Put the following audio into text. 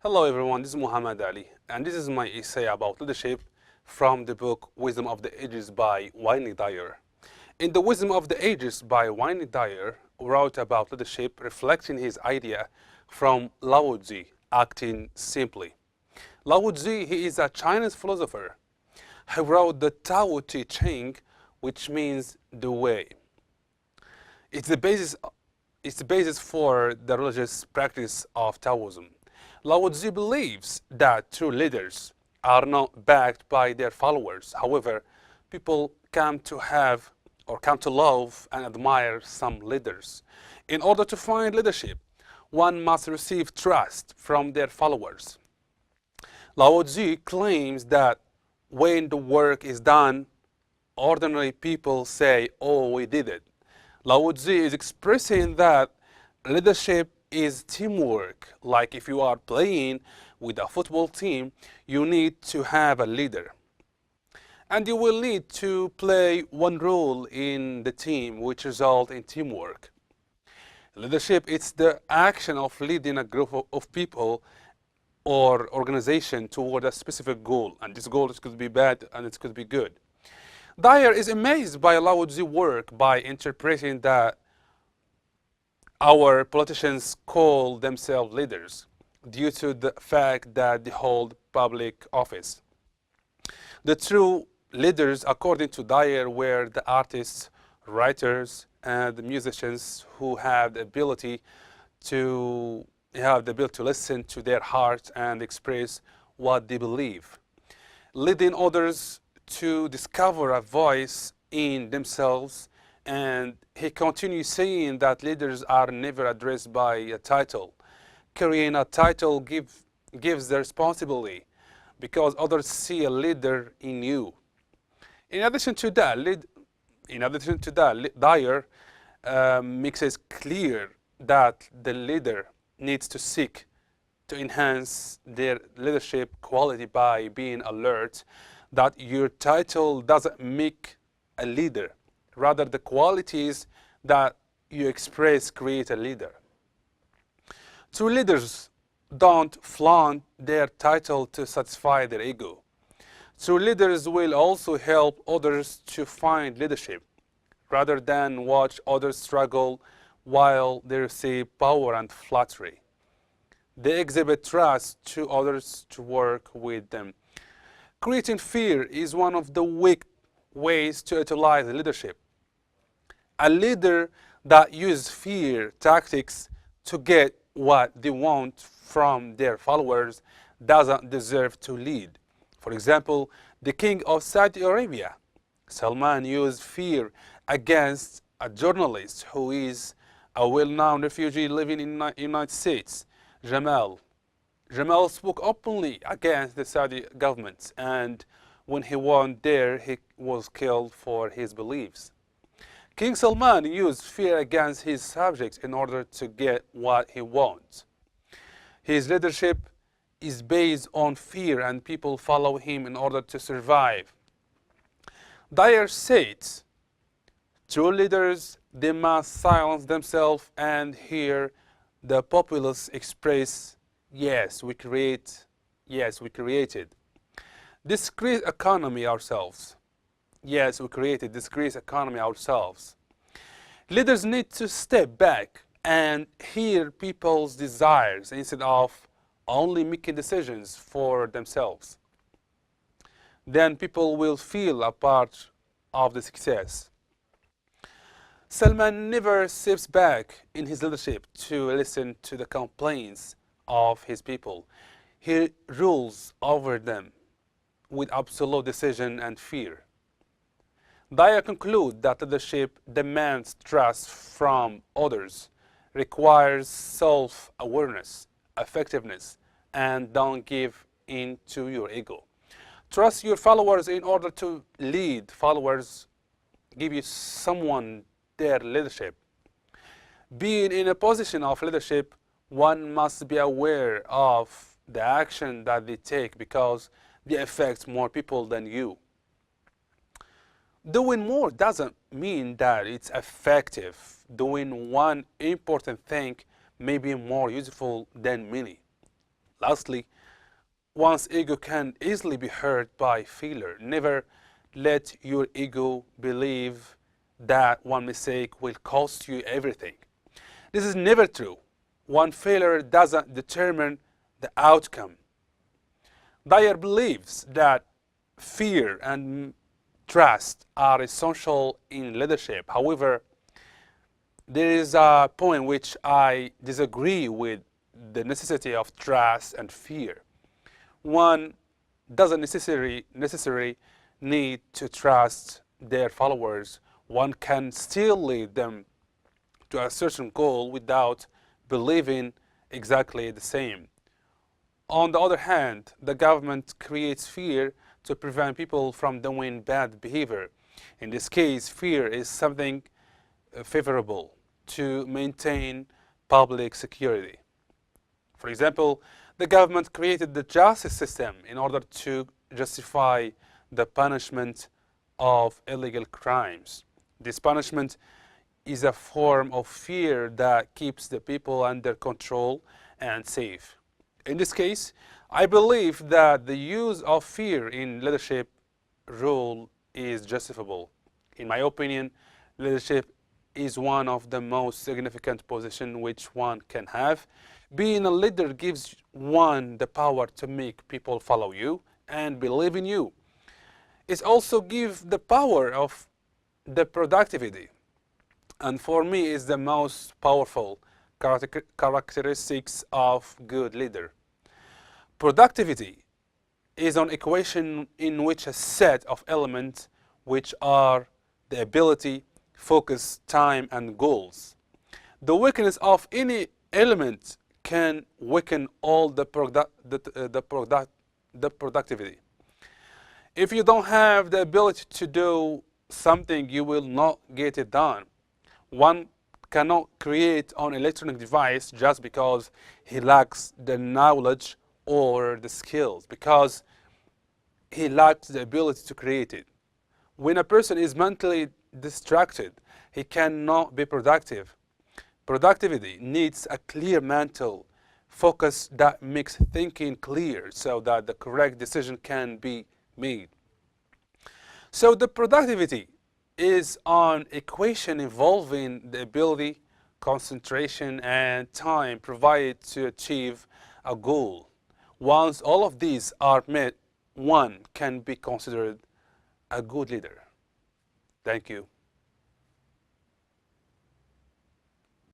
Hello everyone, this is Mohammed Daali, and this is my essay about leadership from the book Wisdom of the Ages by Wayne Dyer. In the Wisdom of the Ages by Wayne Dyer wrote about leadership reflecting his idea from Lao Tzu, acting simply. Lao Tzu, he is a Chinese philosopher. He wrote the Tao Te Ching, which means the way. It's the basis for the religious practice of Taoism. Lao Tzu believes that true leaders are not backed by their followers. However, people come to have or come to love and admire some leaders. In order to find leadership, one must receive trust from their followers. Lao Tzu claims that when the work is done, ordinary people say, "Oh, we did it." Lao Tzu is expressing that leadership is teamwork. Like if you are playing with a football team, you need to have a leader. And you will need to play one role in the team, which results in teamwork. Leadership is the action of leading a group of people or organization toward a specific goal. And this goal could be bad and it could be good. Dyer is amazed by Lao Tzu's work by interpreting that our politicians call themselves leaders due to the fact that they hold public office. The true leaders, according to Dyer, were the artists, writers, and the musicians who have the ability to listen to their heart and express what they believe, leading others to discover a voice in themselves. And he continues saying that leaders are never addressed by a title. Carrying a title gives the responsibility because others see a leader in you. In addition to that, Dyer makes it clear that the leader needs to seek to enhance their leadership quality by being alert that your title doesn't make a leader. Rather, the qualities that you express create a leader. True leaders don't flaunt their title to satisfy their ego. True leaders will also help others to find leadership, rather than watch others struggle while they receive power and flattery. They exhibit trust to others to work with them. Creating fear is one of the weak ways to utilize leadership. A leader that uses fear tactics to get what they want from their followers doesn't deserve to lead. For example, the king of Saudi Arabia, Salman, used fear against a journalist who is a well-known refugee living in the United States, Jamal. Jamal spoke openly against the Saudi government, and when he went there, he was killed for his beliefs. King Salman used fear against his subjects in order to get what he wants. His leadership is based on fear, and people follow him in order to survive. Dyer says, true leaders, they must silence themselves and hear the populace express, yes, we created. Discrete economy ourselves. Yes, we created discrete economy ourselves. Leaders need to step back and hear people's desires instead of only making decisions for themselves. Then people will feel a part of the success. Salman never steps back in his leadership to listen to the complaints of his people. He rules over them with absolute decision and fear. Dyer concludes that leadership demands trust from others, requires self-awareness, effectiveness, and don't give in to your ego. Trust your followers in order to lead. Followers give you someone their leadership. Being in a position of leadership, one must be aware of the action that they take because they affect more people than you. Doing more doesn't mean that it's effective. Doing one important thing may be more useful than many. Lastly, one's ego can easily be hurt by failure. Never let your ego believe that one mistake will cost you everything. This is never true. One failure doesn't determine the outcome. Dyer believes that fear and trust are essential in leadership. However, there is a point which I disagree with the necessity of trust and fear. One doesn't necessarily need to trust their followers. One can still lead them to a certain goal without believing exactly the same. On the other hand, the government creates fear to prevent people from doing bad behavior. In this case, fear is something favorable to maintain public security. For example, the government created the justice system in order to justify the punishment of illegal crimes. This punishment is a form of fear that keeps the people under control and safe. In this case, I believe that the use of fear in leadership role is justifiable. In my opinion, leadership is one of the most significant positions which one can have. Being a leader gives one the power to make people follow you and believe in you. It also gives the power of the productivity, and for me is the most powerful characteristics of good leader. Productivity is an equation in which a set of elements which are the ability, focus, time, and goals. The weakness of any element can weaken all the productivity. If you don't have the ability to do something, you will not get it done. One cannot create an electronic device just because he lacks the knowledge or the skills, because he lacks the ability to create it. When a person is mentally distracted, he cannot be productive. Productivity needs a clear mental focus that makes thinking clear so that the correct decision can be made. So the productivity is an equation involving the ability, concentration, and time provided to achieve a goal. Once all of these are met, one can be considered a good leader. Thank you.